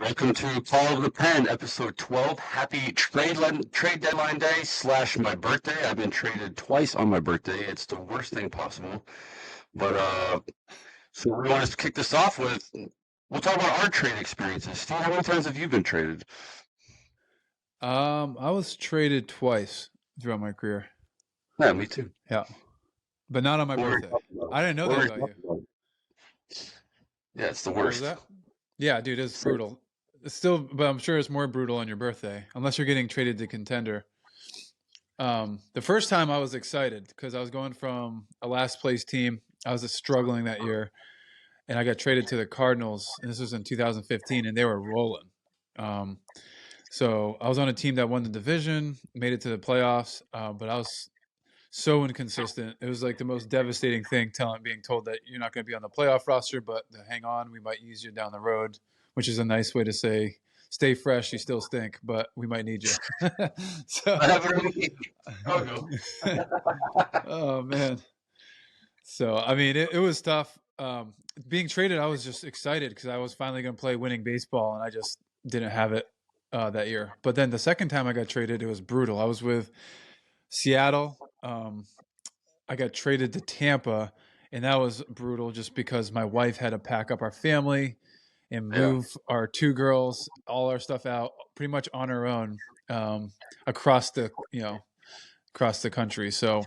Welcome to Call of the Pen, episode 12. Happy trade deadline day / my birthday. I've been traded twice on my birthday. It's the worst thing possible. But so we want to kick this off with, we'll talk about our trade experiences. Steve, how many times have you been traded? I was traded twice throughout my career. Yeah, me too. Yeah, but not on my What were we birthday. talking about? I didn't know What that were we about you. talking about? Yeah, it's the What was worst. that? Yeah, dude, it's brutal. It's still, but I'm sure it's more brutal on your birthday, unless you're getting traded to contender. The first time I was excited because I was going from a last place team. I was just struggling that year, and I got traded to the Cardinals. And this was in 2015, and they were rolling. Um, so I was on a team that won the division, made it to the playoffs, but I was so inconsistent. It was like the most devastating thing being told that you're not going to be on the playoff roster, but to hang on, we might use you down the road, which is a nice way to say, stay fresh, you still stink, but we might need you. So, I have it. oh man. So, I mean, it was tough. Being traded, I was just excited because I was finally going to play winning baseball, and I just didn't have it that year. But then the second time I got traded, it was brutal. I was with Seattle. I got traded to Tampa, and that was brutal just because my wife had to pack up our family and move our two girls, all our stuff out pretty much on her own across the country. So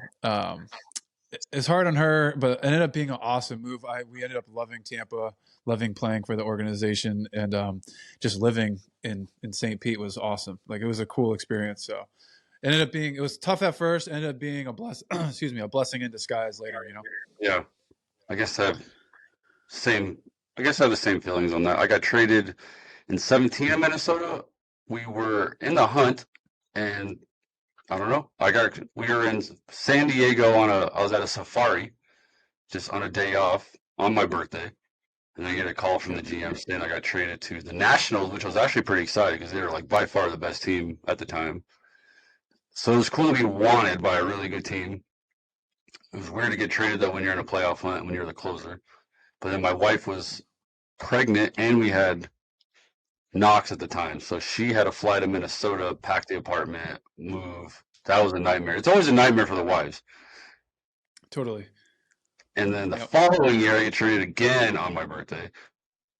it's hard on her, but it ended up being an awesome move. We ended up loving Tampa, loving playing for the organization, and just living in St. Pete was awesome. Like, it was a cool experience. So it was tough at first, ended up being a blessing in disguise later, Yeah, I guess I have same. I guess I have the same feelings on that. I got traded in 17 in Minnesota. We were in the hunt, and I don't know. We were in San Diego I was at a safari, just on a day off on my birthday, and I get a call from the GM saying I got traded to the Nationals, which I was actually pretty excited because they were like by far the best team at the time. So it was cool to be wanted by a really good team. It was weird to get traded though when you're in a playoff hunt when you're the closer. But then my wife was pregnant, and we had Knox at the time. So she had to fly to Minnesota, pack the apartment, move. That was a nightmare. It's always a nightmare for the wives. Totally. And then the Yep. following year, I get traded again on my birthday,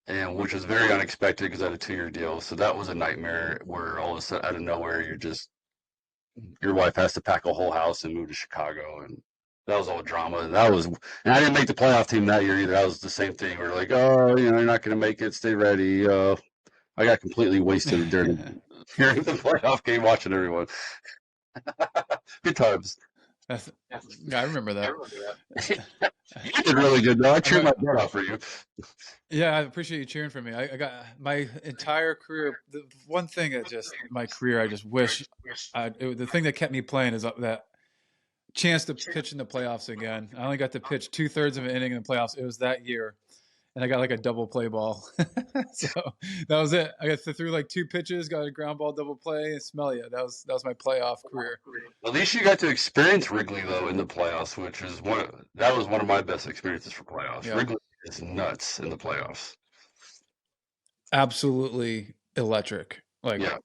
and which was very unexpected because I had a 2-year deal. So that was a nightmare where all of a sudden, out of nowhere, your wife has to pack a whole house and move to Chicago, and that was all drama. And I didn't make the playoff team that year either. That was the same thing. We are like, oh, you're not going to make it. Stay ready. I got completely wasted during the playoff game watching everyone. Good times. Yeah, I remember that. You did really good, though. I cheered my butt off for you. Yeah, I appreciate you cheering for me. I got my entire career. The one thing that my career, I just wish the thing that kept me playing is that chance to pitch in the playoffs again. I only got to pitch 2/3 of an inning in the playoffs. It was that year, and I got like a double play ball. So that was it. I got threw like 2 pitches, got a ground ball double play, and smell you. That was my playoff career. At least you got to experience Wrigley though in the playoffs, which is that was one of my best experiences for playoffs. Yeah. Wrigley is nuts in the playoffs. Absolutely electric. Like, yeah,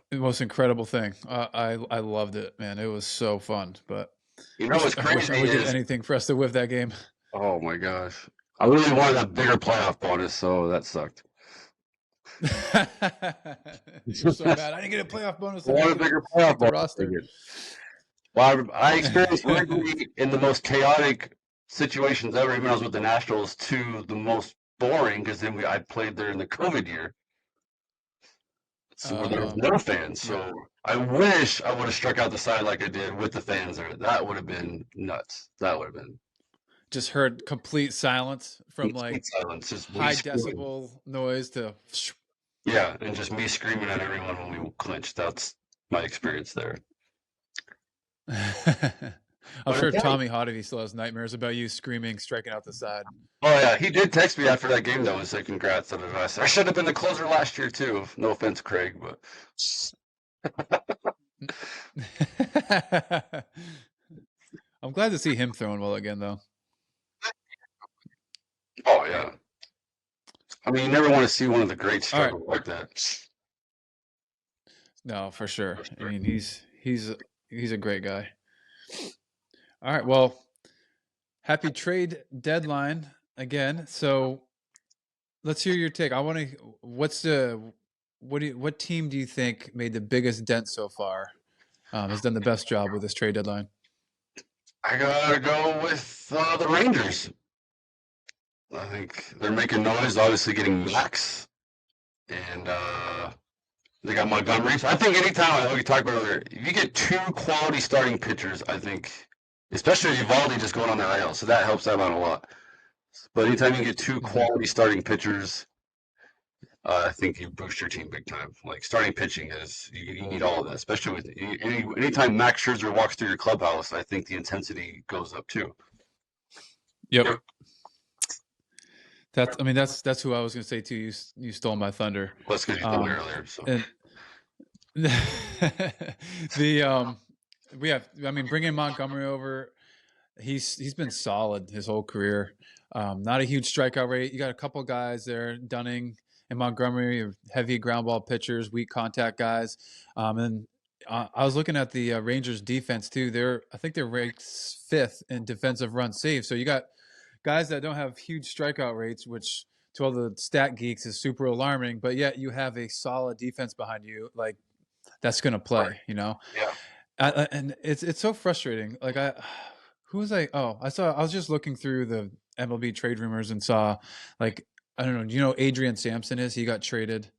the most incredible thing. I loved it, man. It was so fun. But what's crazy I would give is anything for us to whip that game. oh my gosh, I really wanted that bigger playoff bonus, so that sucked. You're so bad. I didn't get a playoff bonus. I want a bigger playoff bonus. Roster. Well, I experienced Wrigley in the most chaotic situations ever. Even when I was with the Nationals, to the most boring because then I played there in the COVID year, so where there was no fans. So I wish I would have struck out the side like I did with the fans there. That would have been nuts. That would have been just heard complete silence from complete silence, just high decibel noise to yeah, and just me screaming at everyone when we clinched. That's my experience there. I'm sure Tommy Hotovy still has nightmares about you screaming, striking out the side. Oh yeah, he did text me after that game though and say congrats. I should have been the closer last year too. No offense, Craig, but I'm glad to see him throwing well again though. Oh yeah, I mean, you never want to see one of the greats All right. struggle like that. No, for sure. I mean, he's a great guy. All right. Well, happy trade deadline again. So let's hear your take. I want to. What team do you think made the biggest dent so far? Has done the best job with this trade deadline? I gotta go with the Rangers. I think they're making noise, obviously getting Max, and they got Montgomery. So I think anytime, like we talked about earlier, if you get two quality starting pitchers, I think, especially Evaldi just going on the IL, so that helps them out a lot. But anytime you get two Hmm. quality starting pitchers, I think you boost your team big time. Like starting pitching is you need all of that, especially with anytime Max Scherzer walks through your clubhouse. I think the intensity goes up too. Yep. Yep. That's who I was going to say too. You stole my thunder. Well, that's because you told me Um, earlier. So and the we have. I mean, bringing Montgomery over. He's been solid his whole career. Not a huge strikeout rate. You got a couple guys there, Dunning and Montgomery, heavy ground ball pitchers, weak contact guys. And I was looking at the Rangers defense too. I think they're ranked fifth in defensive run saved. So you got guys that don't have huge strikeout rates, which to all the stat geeks is super alarming. But yet you have a solid defense behind you, like that's going to right. play. Yeah. And it's so frustrating. Like who was I? Oh, I was just looking through the MLB trade rumors and saw, like, I don't know. Do you know who Adrian Sampson is? He got traded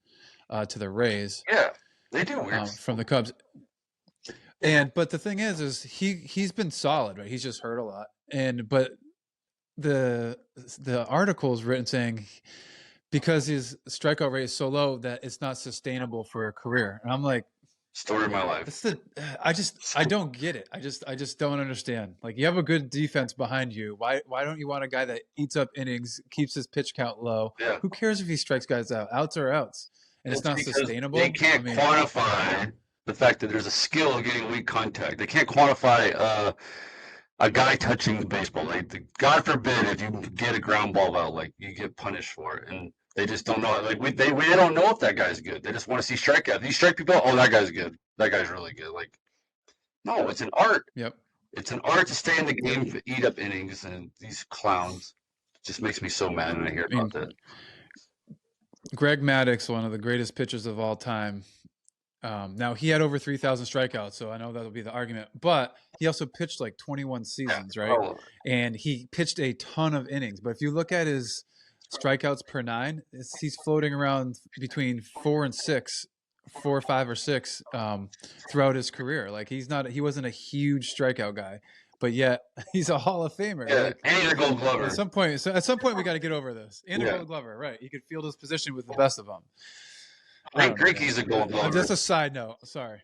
to the Rays Yeah. They do weird from stuff. the Cubs. But the thing is he's been solid, right? He's just hurt a lot. But the article is written saying because his strikeout rate is so low that it's not sustainable for a career. And I'm like, Story of my life. that's I don't get it. I just don't understand. Like you have a good defense behind you. Why don't you want a guy that eats up innings, keeps his pitch count low? Yeah. Who cares if he strikes guys out? Outs are outs. And it's It's not because sustainable. they I can't mean, quantify the fact that there's a skill of getting weak contact. They can't quantify a guy touching the baseball. Like, God forbid if you get a ground ball out, like you get punished for it, and they just don't know. Like we don't know if that guy's good. They just want to see strikeout. These strike people. Oh, that guy's good. That guy's really good. Like no, it's an art. yep. It's an art to stay in the game, to eat up innings, and these clowns just makes me so mad when I hear I about mean, that. Greg Maddux, one of the greatest pitchers of all time. Now he had over 3,000 strikeouts, so I know that'll be the argument. But he also pitched like 21 Yeah. seasons, right? Oh, And he pitched a ton of innings. But if you look at his strikeouts per nine, he's floating around between 4 and 6, 4, 5, or 6 throughout his career. Like he wasn't a huge strikeout guy, but yet he's a Hall of Famer. yeah, Like and he's a Gold Glover. at some point we got to get over this. And a Yeah. Gold Glover, right? He could field his position with the best of them. I I think don't know, Greinke's a man. Gold Glover. Just a side note. Sorry.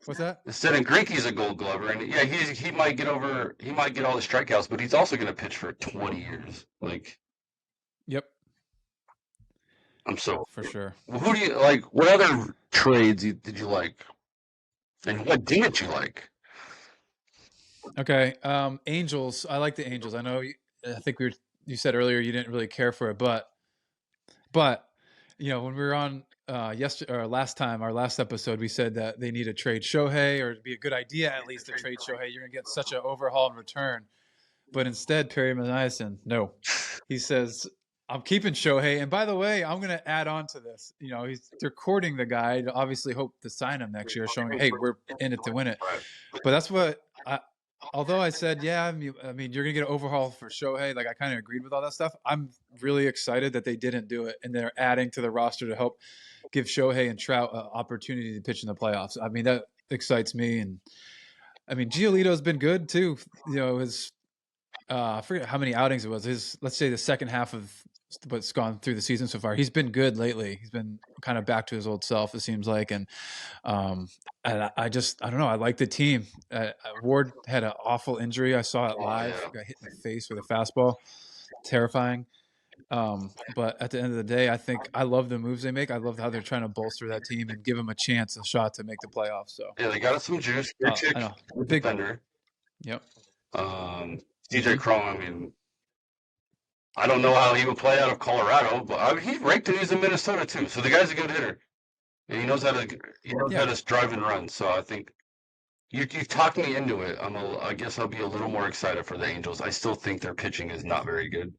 What's that? Instead of Greinke's a Gold Glover, and yeah, he might get all the strikeouts, but he's also going to pitch for 20 years. Like Yep, I'm so. for sure. Who do you like? What other trades did you like, and what didn't you like? Okay. Angels. I like the Angels. I know. I think you said earlier you didn't really care for it, but when we were on yesterday or last time, our last episode, we said that they need to trade Shohei, or it'd be a good idea at least to trade Shohei. You're gonna get such an overhaul in return. But instead, Perry Manayasin, no. He says, I'm keeping Shohei. And by the way, I'm going to add on to this. They're courting the guy to obviously hope to sign him next year, showing, hey, we're in it to win it. But that's although I said, yeah, I mean, you're going to get an overhaul for Shohei. Like, I kind of agreed with all that stuff. I'm really excited that they didn't do it. And they're adding to the roster to help give Shohei and Trout an opportunity to pitch in the playoffs. I mean, that excites me. And I mean, Giolito's been good too. I forget how many outings it was. Let's say the second half of what's gone through the season so far. He's been good lately. He's been kind of back to his old self, it seems like. And I don't know. I like the team. Ward had an awful injury. I saw it live. Yeah. Got hit in the face with a fastball. Terrifying. But at the end of the day, I think I love the moves they make. I love how they're trying to bolster that team and give them a shot to make the playoffs. So Yeah, they got some juice. I know. Big Defender. Yep. DJ Mhm. Crum. I mean, I don't know how he would play out of Colorado, but he ranked and he's in Minnesota too. So the guy's a good hitter, and he knows how Yeah. to drive and run. So I think you talked me into it. I guess I'll be a little more excited for the Angels. I still think their pitching is not very good.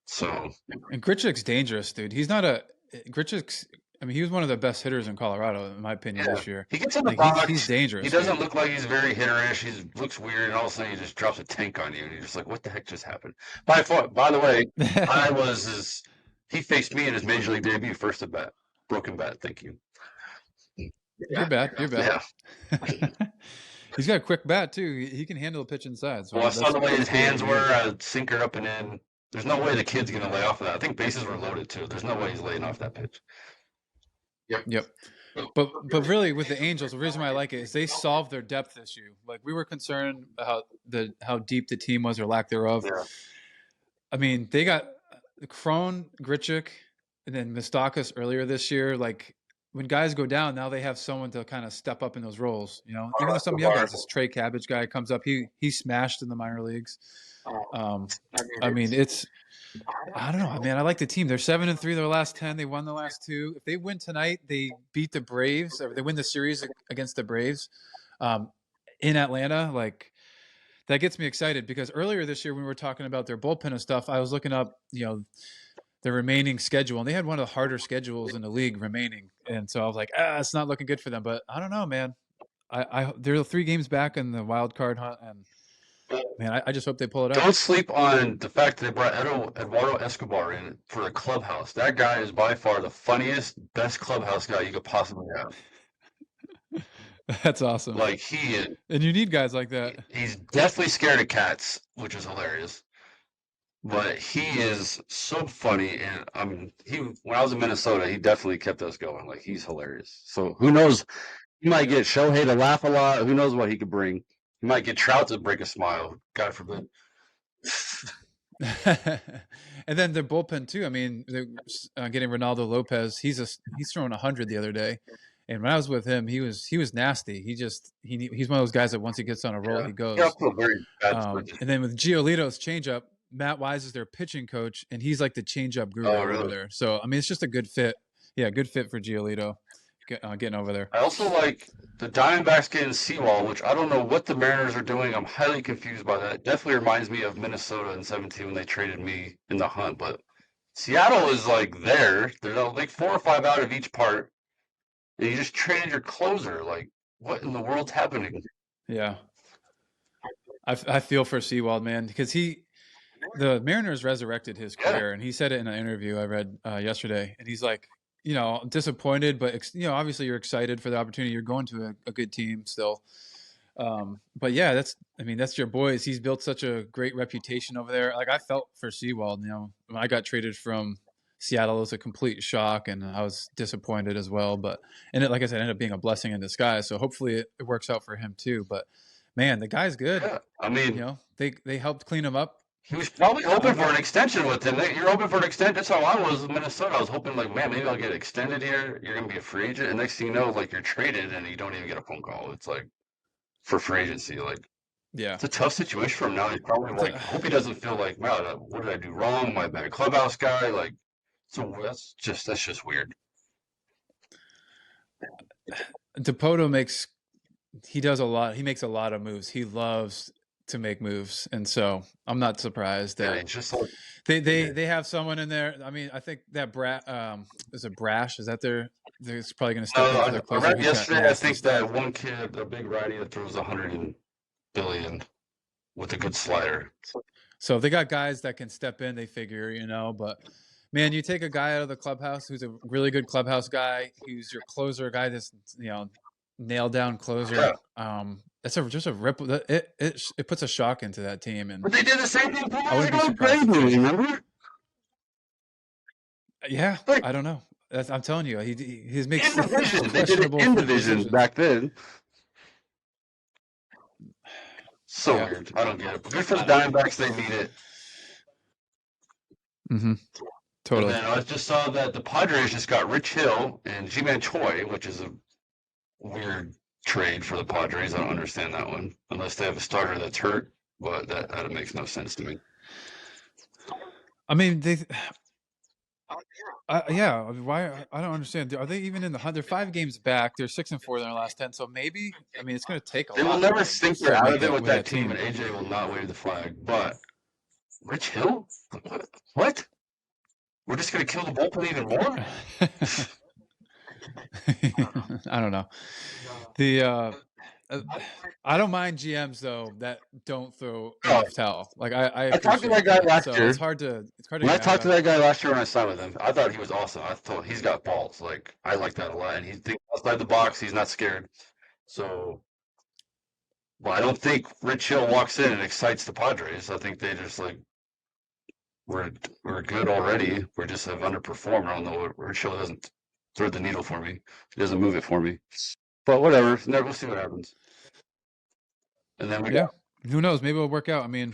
So And Grichuk's dangerous, dude. He's not a Grichuk's. I mean, he was one of the best hitters in Colorado, in my opinion, yeah, this year. he gets in the Like he's box. He dangerous, doesn't dude. look like he's very hitterish. He looks weird, and all of a sudden he just drops a tank on you, and you're just like, "What the heck just happened?" By the way, I was his. He faced me in his major league debut, first at bat, broken bat. Thank you. You're bad. You're bad. Yeah. He's got a quick bat too. He can handle a pitch inside. Well, I So saw the way his that's cool hands to were, hear. sinker up and in. There's no way the kid's gonna lay off of that. I think bases were loaded too. There's no way he's laying off that pitch. Yep. Yep. But really, with the Angels, the reason why I like it is they solved their depth issue. Like we were concerned about how deep the team was or lack thereof. Yeah. I mean, they got Crone, Grichuk, and then Mistakis earlier this year. Like when guys go down, now they have someone to kind of step up in those roles. You know, even though some young guys, this Trey Cabbage guy comes up, he smashed in the minor leagues. I mean, I don't know. I mean, I like the team. They're 7-3 their last 10. They won the last 2. If they win tonight, they beat the Braves, or they win the series against the Braves in Atlanta. Like that gets me excited because earlier this year when we were talking about their bullpen and stuff, I was looking up, the remaining schedule, and they had one of the harder schedules in the league remaining. And so I was like, it's not looking good for them. But I don't know, man. They're 3 games back in the wild card hunt, and man, I just hope they pull it out. Don't sleep on the fact that they brought Eduardo Escobar in for the clubhouse. That guy is by far the funniest, best clubhouse guy you could possibly have. That's awesome. Like and you need guys like that. he's definitely scared of cats, which is hilarious. But he is so funny, and I mean, when I was in Minnesota, he definitely kept us going. Like he's hilarious. So who knows? He might get Shohei to laugh a lot. Who knows what he could bring? He might get Trout to break a smile. God forbid. And then their bullpen too. I mean, getting Ronaldo Lopez. He's thrown 100 the other day, and when I was with him, he was nasty. He's one of those guys that once he gets on a roll, he goes. Very bad and then with Giolito's changeup, Matt Wise is their pitching coach, and he's like the changeup guru over there. So I mean, it's just a good fit. Yeah, good fit for Giolito getting over there. I also like the Diamondbacks getting Seawall, which I don't know what the Mariners are doing. I'm highly confused by that. It definitely reminds me of Minnesota in 17 when they traded me in the hunt. But Seattle is like there. They're like 4 or 5 out of each part. And you just traded your closer. Like, what in the world's happening? Yeah. I feel for Seawald, man, because the Mariners resurrected his career, and he said it in an interview I read yesterday. And he's like, disappointed, but obviously you're excited for the opportunity. You're going to a good team still. But yeah, that's your boys. He's built such a great reputation over there. Like I felt for Seawald, when I got traded from Seattle, it was a complete shock, and I was disappointed as well. But like I said, ended up being a blessing in disguise. So hopefully it works out for him too. But man, the guy's good. Yeah, I mean, they helped clean him up. He was probably hoping for an extension with him. You're hoping for an extension. That's how I was in Minnesota. I was hoping, like, man, maybe I'll get extended here. You're going to be a free agent. And next thing you know, like, you're traded and you don't even get a phone call. It's like, for free agency. Like, yeah, it's a tough situation for him now. He's probably like, I hope he doesn't feel like, wow, what did I do wrong? Am I a bad clubhouse guy? Like, so that's just weird. Dipoto makes a lot of moves. He loves to make moves, and so I'm not surprised that just like, they have someone in there. I mean, I think that is it Brash? Is that they're probably going to step in for their closer? I read yesterday. I think that one kid, the big righty that throws 100 billion with a good slider. So if they got guys that can step in, they figure, but man, you take a guy out of the clubhouse who's a really good clubhouse guy, who's your closer guy that's, nailed down closer. That's just a ripple. It puts a shock into that team. And but they did the same thing. I wouldn't be surprised. Remember? Yeah, I don't know. I'm telling you, he makes in division. They did it in division back then. So weird. I don't get it. But good for the Diamondbacks. They need it. Mm-hmm. Totally. And then I just saw that the Padres just got Rich Hill and Ji-Man Choi, which is a weird trade for the Padres. I don't understand that one, unless they have a starter that's hurt. But that makes no sense to me. I mean, yeah. Why? I don't understand. Are they even in the hunt? They're 5 games back. They're 6-4 in their last 10. So maybe, I mean, it's going to take a They will lot for never them to think they're start out making of it that with win that that team, and team. AJ will not wave the flag. But Rich Hill, what? We're just gonna kill the bullpen even more? I don't know. The uh, I don't mind GMs though that don't throw in Oh, the towel. Like I I talked to that appreciate guy that. last So year. it's hard to When get I mad talked to about it. that guy last year when I signed with him, I thought he was awesome. I thought he's got balls. Like I like that a lot, and he thinks outside the box. He's not scared. So, well, I don't think Rich Hill walks in and excites the Padres. I think they just like we're we're good already. We just have underperformed. I don't know. Rich Hill doesn't thread the needle for me. He doesn't move it for me. But whatever. We'll see what happens. And then we Yeah. got Who knows? Maybe it'll work out. I mean,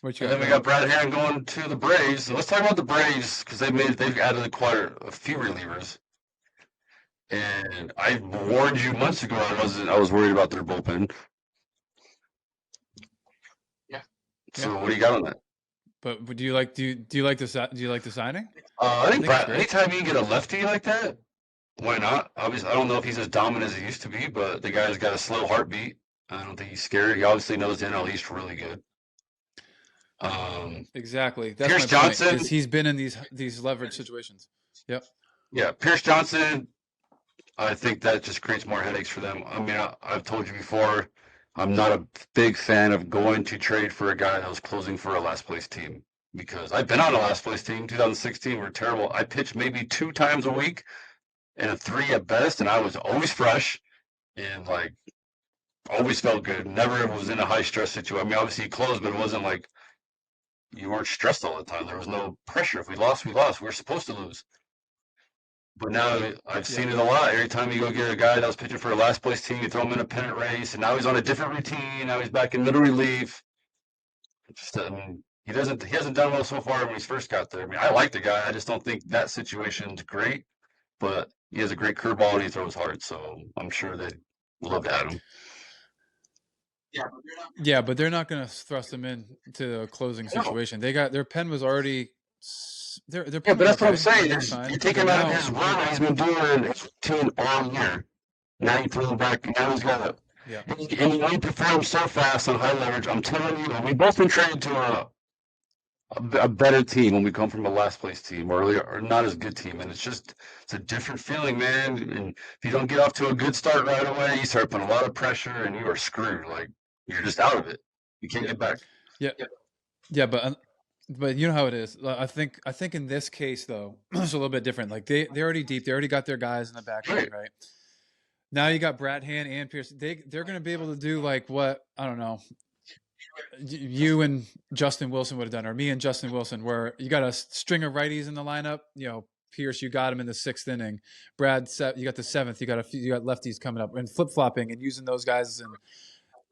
what you and got then we coming got up? Brad Hand going to the Braves. So let's talk about the Braves because they've added quite a few relievers. And I warned you months ago I was worried about their bullpen. Yeah. So what do you got on that? But do you like the signing? I I think think it's Brad, great. anytime you can get a lefty like that, why not? Obviously, I don't know if he's as dominant as he used to be, but the guy's got a slow heartbeat. I don't think he's scared. He obviously knows the NL East really good. Um, Exactly. That's Pierce my point. Is Johnson, he's been in these leverage situations. Yep. yeah, Pierce Johnson. I think that just creates more headaches for them. I mean, I've told you before, I'm not a big fan of going to trade for a guy that was closing for a last place team because I've been on a last place team. 2016, we're terrible. I pitched maybe 2 times a week and a three at best, and I was always fresh and like always felt good. Never was in a high stress situation. I mean, obviously you closed, but it wasn't like you weren't stressed all the time. There was no pressure. If we lost, we lost. We were supposed to lose. But now I've Yep. seen it a lot. Every time you go get a guy that was pitching for a last place team, you throw him in a pennant race, and now he's on a different routine. Now he's back in middle relief. Just, he hasn't done well so far when he's first got there. I mean, I like the guy. I just don't think that situation's great. But he has a great curveball and he throws hard, so I'm sure they'd love to add him. Yeah, but they're not going to thrust him in to a closing No. situation. They got their pen was already their Yeah, pen but was that's what I'm okay. saying. It was You fine. take But him out of now his they run he's been doing his routine all year. Now you throw him back. Now he's got a yeah. and he performs so fast on high leverage. I'm telling you, we both been traded to a better team when we come from a last place team or not as good team, and it's a different feeling, man. And if you don't get off to a good start right away, you start putting a lot of pressure, and you are screwed. Like you're just out of it. You can't get back. Yeah. Yeah, but you know how it is. I think in this case though, it's a little bit different. Like they're already deep. They already got their guys in the back end, Right. right? Now you got Brad Hand and Pierce. They're going to be able to do like what I don't know. You and Justin Wilson would have done, or me and Justin Wilson, where you got a string of righties in the lineup. You know, Pierce, you got him in the 6th inning. Brad, you got the 7th. You got lefties coming up and flip flopping and using those guys in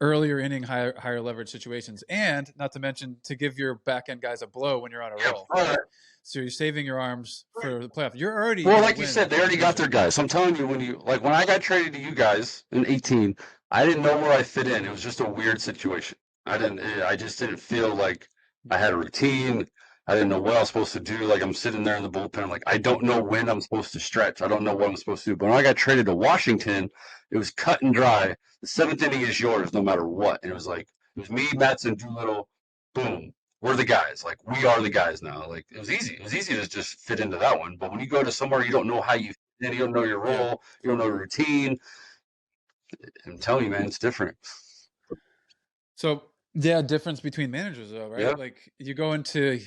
earlier inning, higher leverage situations, and not to mention to give your back end guys a blow when you're on a roll, right? So you're saving your arms for the playoff. You're already Well, going to like you win said, they the already got their division. guys. So I'm telling you, when I got traded to you guys in 18, I didn't know where I fit in. It was just a weird situation. I just didn't feel like I had a routine. I didn't know what I was supposed to do. Like I'm sitting there in the bullpen, like I don't know when I'm supposed to stretch. I don't know what I'm supposed to do. But when I got traded to Washington, it was cut and dry. The 7th inning is yours, no matter what. And it was me, Matson, Doolittle, boom. We're the guys. Like we are the guys now. Like it was easy. It was easy to just fit into that one. But when you go to somewhere you don't know how you fit in, you don't know your Yeah. role, you don't know your routine. I'm telling you, man, it's different. So yeah, difference between managers though, Yeah, right? Like you go into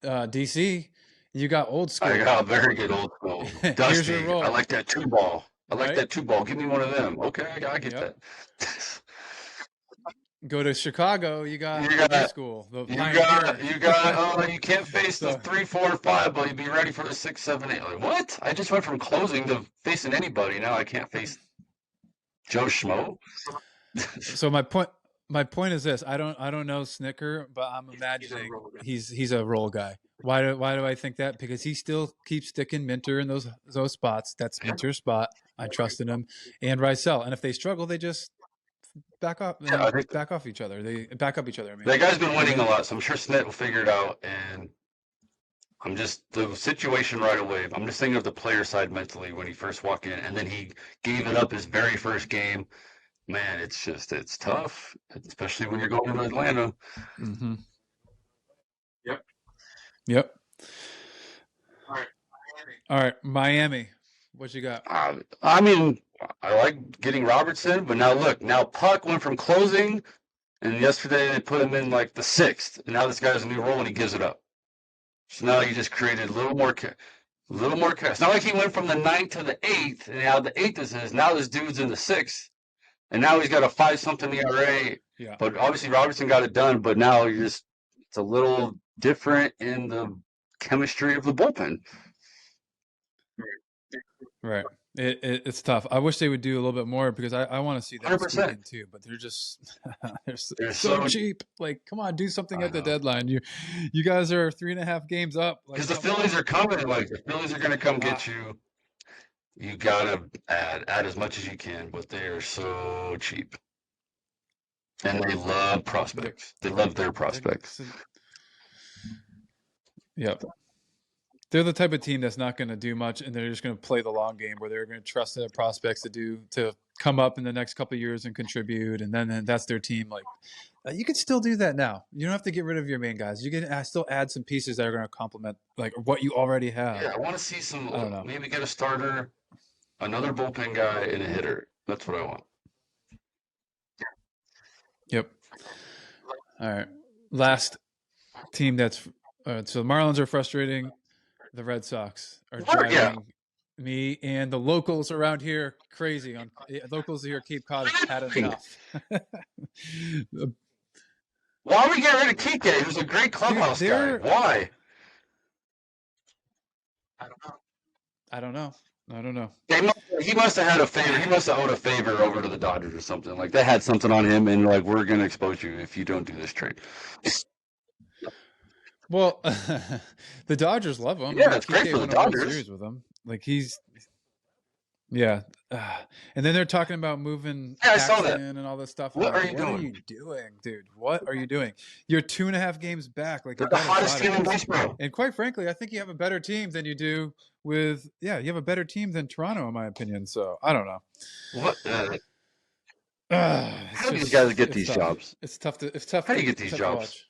DC, you got old I school. got a very good old school. Here's your Dusty. I role, like that two ball. I like right? that two ball. Give me one of them. Okay, I get Yep. that. Go to Chicago, you you got the new got. school, the You got, pioneer. you got, you can't face the So 3, 4, 5, but you be ready for the 6, 7, 8. Like, what? I just went from closing to facing anybody. Now I can't face Joe Schmo. so my point is this: I don't know Snicker, but I'm imagining he's a role guy. Why do I think that? Because he still keeps sticking Minter in those spots. That's Minter's spot. I trust in him and Rysel. And if they struggle, they just back up, Yeah, I think back off each other. They back up each other. I mean, that guy's been winning and a then, lot, so I'm sure Snit will figure it out. And I'm just the situation right away. I'm just thinking of the player side mentally when he first walked in, and then he gave it up his very first game. Man, it's tough, especially when you're going to Atlanta. mm-hmm. Yep. All right, Miami. What you got? I mean, I like getting Robertson, but now look, now Puck went from closing, and yesterday they put him in like the sixth, and now this guy has a new role and he gives it up. So now you just created a little more, a little more. It's not like he went from the ninth to the eighth, and now the eighth is his. Now this dude's in the sixth, and now he's got a 5-something ERA. Yeah. But obviously Robertson got it done, but now you're just it's a little different in the chemistry of the bullpen. Right. It's tough. I wish they would do a little bit more because I want to see them squeak 100%. in too, but they're just They're so so cheap. Like, come on, do something I at the know. deadline. You guys are 3.5 games up. Like, Because the come Phillies on. are coming. Like the Phillies are going to come Uh, get you. You gotta add as much as you can, but they are so cheap, and they love yep. prospects. They love their They're, prospects. so, yep. They're the type of team that's not going to do much, and they're just going to play the long game, where they're going to trust their prospects to come up in the next couple of years and contribute, and then that's their team. Like, you can still do that now. You don't have to get rid of your main guys. You can still add some pieces that are going to complement like what you already have. Yeah, I want to see some. I don't know. Maybe get a starter, another bullpen guy, and a hitter. That's what I want. Yep. All right. Last team that's so the Marlins are frustrating. The Red Sox are Yeah. driving me and the locals around here crazy. On locals here, Cape Cod have had enough. Why would we get rid of Kike? He was a great clubhouse guy. They're Why? I don't know. I don't know. He must have had a favor. He must have owed a favor over to the Dodgers or something. Like they had something on him, and like we're gonna expose you if you don't do this trade. Well, the Dodgers love him. I Yeah, mean, it's great Kike for the won a World Dodgers. Series with him. Like yeah. And then they're talking about moving Yeah, I saw that. Paxton and all this stuff. What Like, are you what are doing? you doing, dude? What are you doing? You're 2.5 games back. Like, They're you the got a hottest shot team at in this. baseball. And quite frankly, I think you have a better team than you do with. Yeah, you have a better team than Toronto, in my opinion. So I don't know. What? It's How do these guys just get it's these tough. jobs? It's tough to. It's tough How do to. you get these Tough to jobs?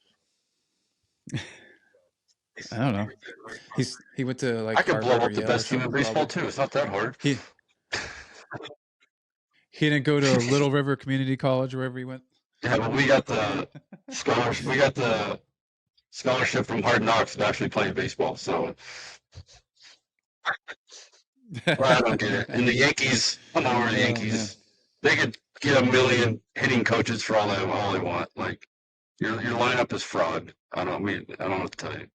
watch. I don't know. He went to like I could blow Harvard or up the Yale or best team in something. baseball Probably too. It's not that hard. he didn't go to Little River Community College or wherever he went. Yeah, but we got the scholarship. We got the scholarship from Hard Knocks to actually playing baseball. So well, I don't get it. And the Yankees, I'm over the Oh man. Yankees. They could get a million hitting coaches for all they want. Like your lineup is fraud. I don't know what to tell you.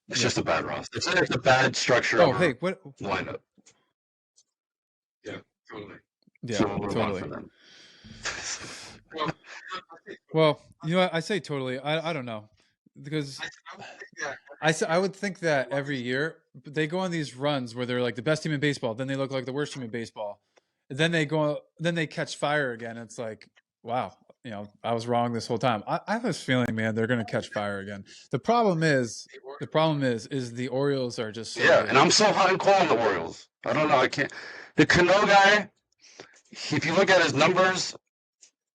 It's Yep. just a bad roster. It's a bad structure Oh, of hey, a what? lineup. Yeah, totally. Yeah, So we'll move on totally. for them. Well, you know what? I say totally. I don't know because I would think that every year they go on these runs where they're like the best team in baseball, then they look like the worst team in baseball, and then they catch fire again. It's like, wow, I was wrong this whole time. I have this feeling, man, they're going to catch fire again. The problem is the Orioles are just so Yeah, and good. I'm so hot and cold on the Orioles. I don't know. I can't. The Cano guy, if you look at his numbers,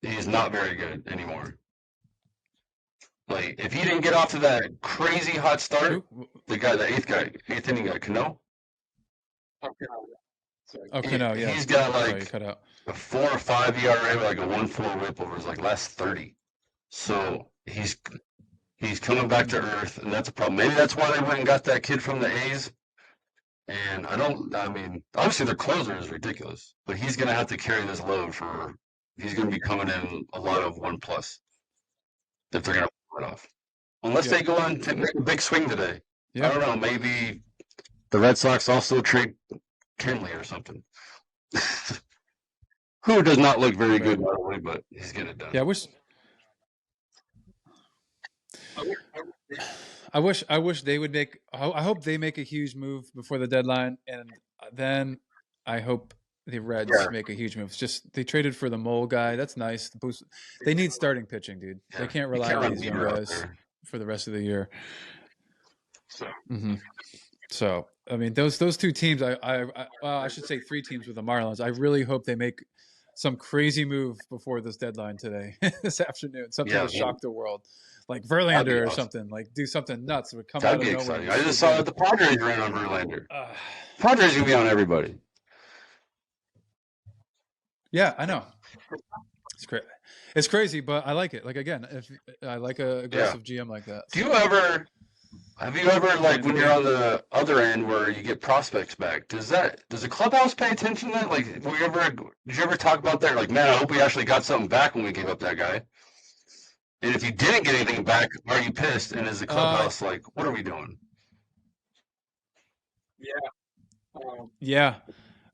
he's not very good anymore. Like, if he didn't get off to that crazy hot start, Who? the eighth inning guy, Cano, Okay, no, yeah. he's got Sorry, you like cut out. a 4 or 5 ERA with like a 1.4 whip over his like last 30. So he's coming back to earth, and that's a problem. Maybe that's why they went and got that kid from the A's. And I mean, obviously their closer is ridiculous, but he's going to have to carry this load he's going to be coming in a lot of 1+ if they're going to pull it off. Unless Yep. they go on to make a big swing today. Yeah. I don't know, maybe the Red Sox also trade Kenley or something. Who does not look very good, by the way, but he's getting it done. Yeah, I wish they would make. I hope they make a huge move before the deadline, and then I hope the Reds Yeah, make a huge move. It's just they traded for the Mole guy. That's nice. The boost. They need starting pitching, dude. They yeah. can't You rely can't on run these young Bieber out guys there. for the rest of the year. So hmm So I mean, those two teams. Well, I should say three teams with the Marlins. I really hope they make some crazy move before this deadline today, this afternoon. Something yeah, to shock the world, like that'd be Verlander or awesome. something. Like do something nuts. Would come That'd out be of nowhere exciting. and I just swoop saw in. that the Padres ran on Verlander. Uh, Padres gonna be on everybody. yeah, I know. It's crazy. It's crazy, but I like it. Like again, if I like a Yeah. aggressive GM like that. Do So you ever have you ever I like mean, when you're on the other end where you get prospects back? Does the clubhouse pay attention to that? Like, did you ever talk about that? Like, man, I hope we actually got something back when we gave up that guy. And if you didn't get anything back, are you pissed? And is the uh, clubhouse like, what are we doing? yeah.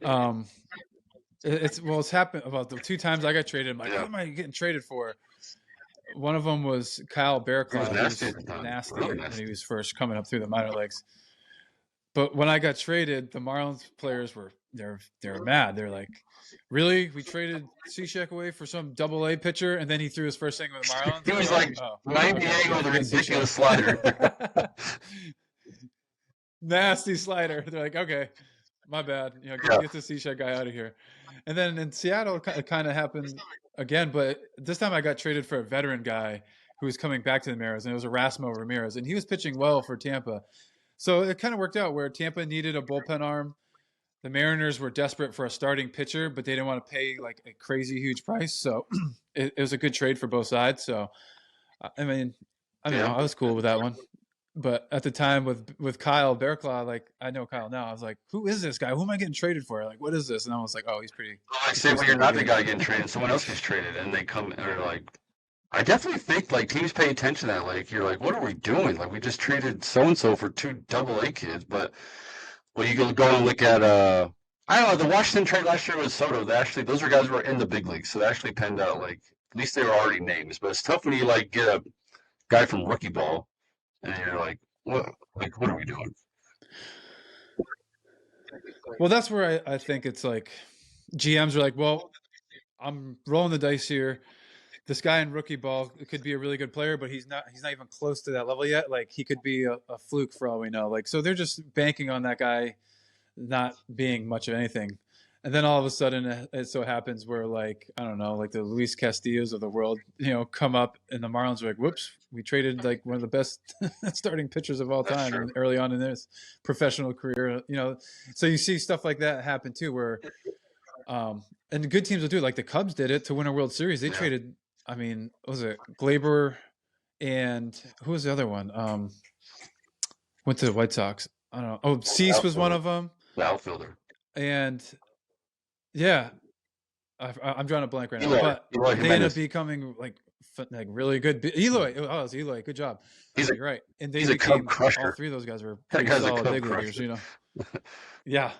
Um, it's happened about the two times I got traded. I'm like, who Yeah, am I getting traded for? One of them was Kyle he was Bearclaw. He nasty at was the time, really nasty when he nasty. was first coming up through the minor leagues. But when I got traded, the Marlins players they're mad. They're like, really? We traded Cishek away for some double A pitcher, and then he threw his first thing with the Marlins. He They're was like, like oh, okay, 98 yeah, with a forget ridiculous slider. Cishek. Nasty slider. They're like, okay, my bad. Yeah, Get the Cishek guy out of here. And then in Seattle, it kind of happened again, but this time I got traded for a veteran guy who was coming back to the Mariners, and it was Erasmo Ramirez, and he was pitching well for Tampa. So it kind of worked out where Tampa needed a bullpen arm. The Mariners were desperate for a starting pitcher, but they didn't want to pay like a crazy huge price. So it was a good trade for both sides. So I mean, yeah. I was cool with that one. But at the time with Kyle Bearclaw, like I know Kyle now, I was like, who is this guy? Who am I getting traded for? Like, what is this? And I was like, oh, Like, he's say pretty when you're pretty not the good. guy getting traded, someone else gets traded, and they come and are like, I definitely think like teams pay attention to that. Like, you're like, what are we doing? Like, we just traded so and so for two double A kids, but well, you can go and look at I don't know, the Washington trade last year with Soto. They actually those are guys who were in the big leagues, so they actually penned out like at least they were already names. But it's tough when you like get a guy from rookie ball and you're like what are we doing? Well, that's where I think it's like GMs are like, well, I'm rolling the dice here. This guy in rookie ball could be a really good player, but he's not even close to that level yet. Like he could be a fluke for all we know. Like so they're just banking on that guy not being much of anything. And then all of a sudden it so happens where like, I don't know, like the Luis Castillos of the world, come up and the Marlins are like, whoops, we traded like one of the best starting pitchers of all That's time true. and early on in his professional career. So you see stuff like that happen too, where and good teams will do it. Like the Cubs did it to win a World Series. They Yeah. traded, I mean, what was it Glaber and who was the other one? Went to the White Sox. I don't know. Oh, Cease was one Outfielder. of them. The outfielder. And yeah, I'm drawing a blank right now, Eloy. but Eloy they end up Jimenez. becoming like really good. Eloy, oh, it was Eloy. Good job. He's a You're right. And they he's a Cub became all crusher. three of those guys were That pretty guy's a solid Cub big leaguers. crusher. Yeah,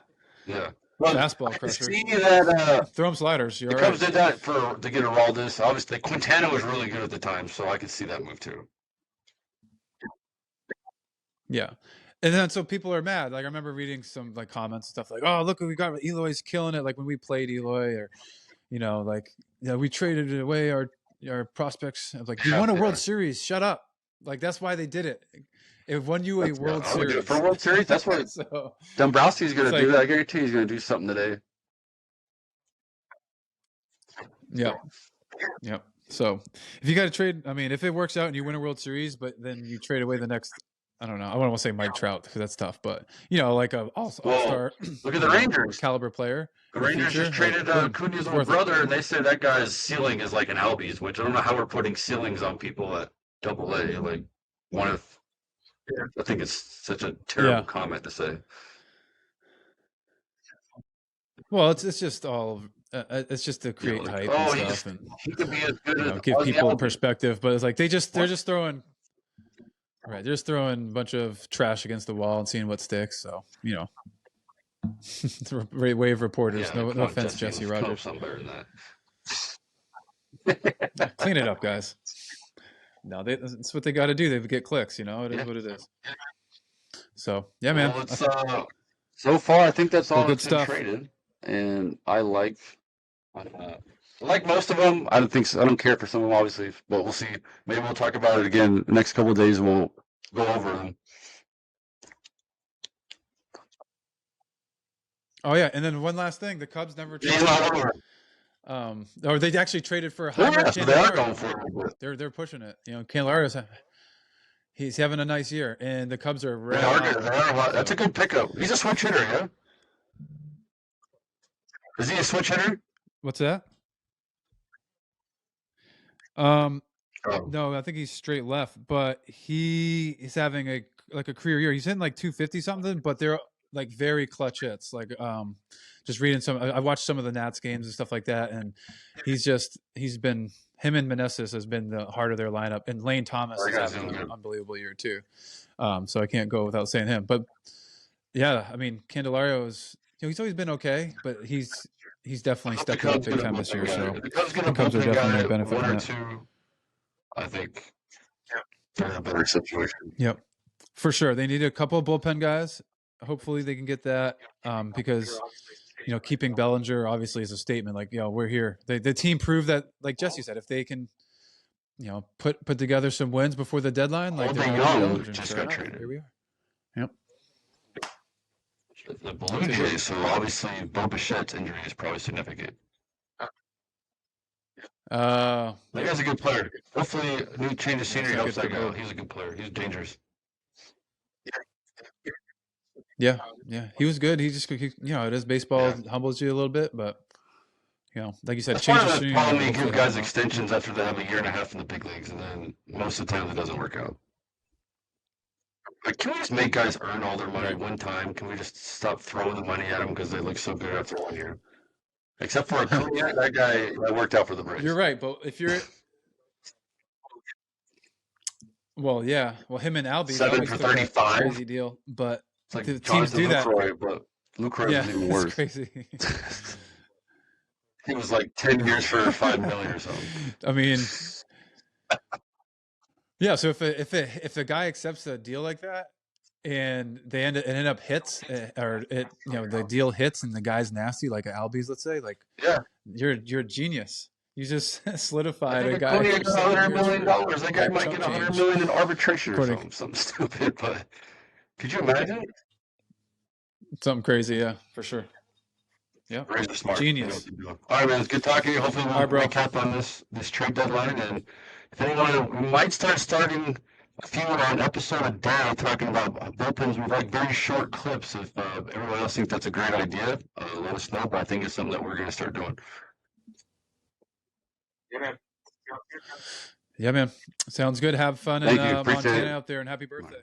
Yeah. Well, fastball I crusher. see that Throw 'em sliders. the You're all Cubs right. did that to get Aroldis. Obviously, Quintana was really good at the time, so I could see that move too. Yeah. And then so people are mad. Like I remember reading some like comments and stuff like, "Oh, look what we got! Eloy's killing it!" Like when we played Eloy, or we traded away our prospects. I was like, "You Yeah, won a World yeah. Series. Shut up!" Like that's why they did it. It won you a Yeah, World I would do it for a Series. World Series. That's what So Dombrowski's going it's to do. like, I guarantee he's going to do something today. yeah, yeah. So if you got to trade, I mean, if it works out and you win a World Series, but then you trade away the next, I don't know, I don't want to say Mike Trout because that's tough, but like a Well, all-star, look at the Rangers. caliber player The in the Rangers future, just like traded boom, Cunha's it's little worth it. brother, and they say that guy's ceiling is like an Albies, which I don't know how we're putting ceilings on people at Double A. Like one of, I think it's such a terrible Yeah. comment to say. Well, it's just all it's just to create Like, hype and oh, stuff, and he could be as good as give Ozzy people Albies. perspective. But it's like they're just throwing right. They're just throwing a bunch of trash against the wall and seeing what sticks. So wave reporters. Yeah, No come on, offense, Jesse. Jesse Come up with Rogers. something better than that. Clean it up, guys. No, that's what they got to do. They get clicks. It is Yeah. what it is. So yeah, man. Well, it's so far I think that's all Well, good that's been stuff. traded. and I like most of them. I don't think so. I don't care for some of them, obviously, but we'll see. Maybe we'll talk about it again the next couple of days. We'll go over them. Oh yeah, and then one last thing: the Cubs never He's traded. not over. Or they actually traded for Oh Heimer yeah, so they are Candelario. going for it a little bit. They're pushing it. You know, Candelario's he's having a nice year, and the Cubs are They right are on. good. They are. That's a So good pickup. He's a switch hitter, yeah. Is he a switch hitter? what's that? Um, Oh, no, I think he's straight left, but he is having a career year. He's hitting like 250 something, but they're like very clutch hits. Like just reading some, I watched some of the Nats games and stuff like that, and he's been him and Meneses has been the heart of their lineup, and Lane Thomas that is guy's having doing an good. unbelievable year too. So I can't go without saying him. But yeah, I mean Candelario is he's always been okay, but he's I definitely hope the stepped it up Cubs big get a time this bullpen year. guy. So If the Cubs get a the Cubs are bullpen definitely going guy, to benefit one from or that. two, I think they're in a better situation. Yep. For sure. They need a couple of bullpen guys. Hopefully they can get that because, keeping Bellinger obviously is a statement like, we're here. The team proved that, like Jesse said, if they can, put together some wins before the deadline, like they're Golden going to be Young eligible. And just sure got enough, here traded. we are. Yep. The I'll Blue take it. Jays, so obviously Bo Bichette's injury is probably significant. That Yep. guy's a good player. Hopefully, a new change of That's scenery not helps good for that guy Bo. out. He's a good player. He's dangerous. Yeah. Yeah. He was good. He just, it is baseball. Yeah. It humbles you a little bit, but, like you said, That's part change of of the scenery problem. will You hopefully give help guys him out. extensions after they have a year and a half in the big leagues, and then most of the time it doesn't work out. Like, can we just make guys earn all their money Right. one time? Can we just stop throwing the money at them because they look so good after 1 year? Except for Acuna, that guy that worked out for the You're Braves. right. But if you're, well, yeah. Well, him and Albie, they 7 always for took that 35. crazy deal, but It's the like teams Jonathan do that. Lucroy, but Lucroy Yeah, was even it's worse. crazy. He was like 10 years for 5 million or something. I mean, yeah. So if the guy accepts a deal like that, and it end up hits, or the deal hits, and the guy's nasty, like Albie's, let's say, like Yeah, you're a genius. You just I solidified think a guy Acuna for got 7 $100 years million. for That guy might chump get 100 change, million in arbitration or according something stupid. But could you imagine? something crazy. Yeah, for sure. Yep, Braves are smart. They know what genius. they're doing. All right, man. It's good talking to you. Hopefully, All we'll right, bro. recap on this trade deadline. And if anyone, we might starting a few on an episode a day talking about bullpens with like very short clips. If everyone else thinks that's a great idea, let us know. But I think it's something that we're going to start doing. Yeah, man. Sounds good. Have fun in Thank you. Appreciate Montana it. out there, and happy birthday.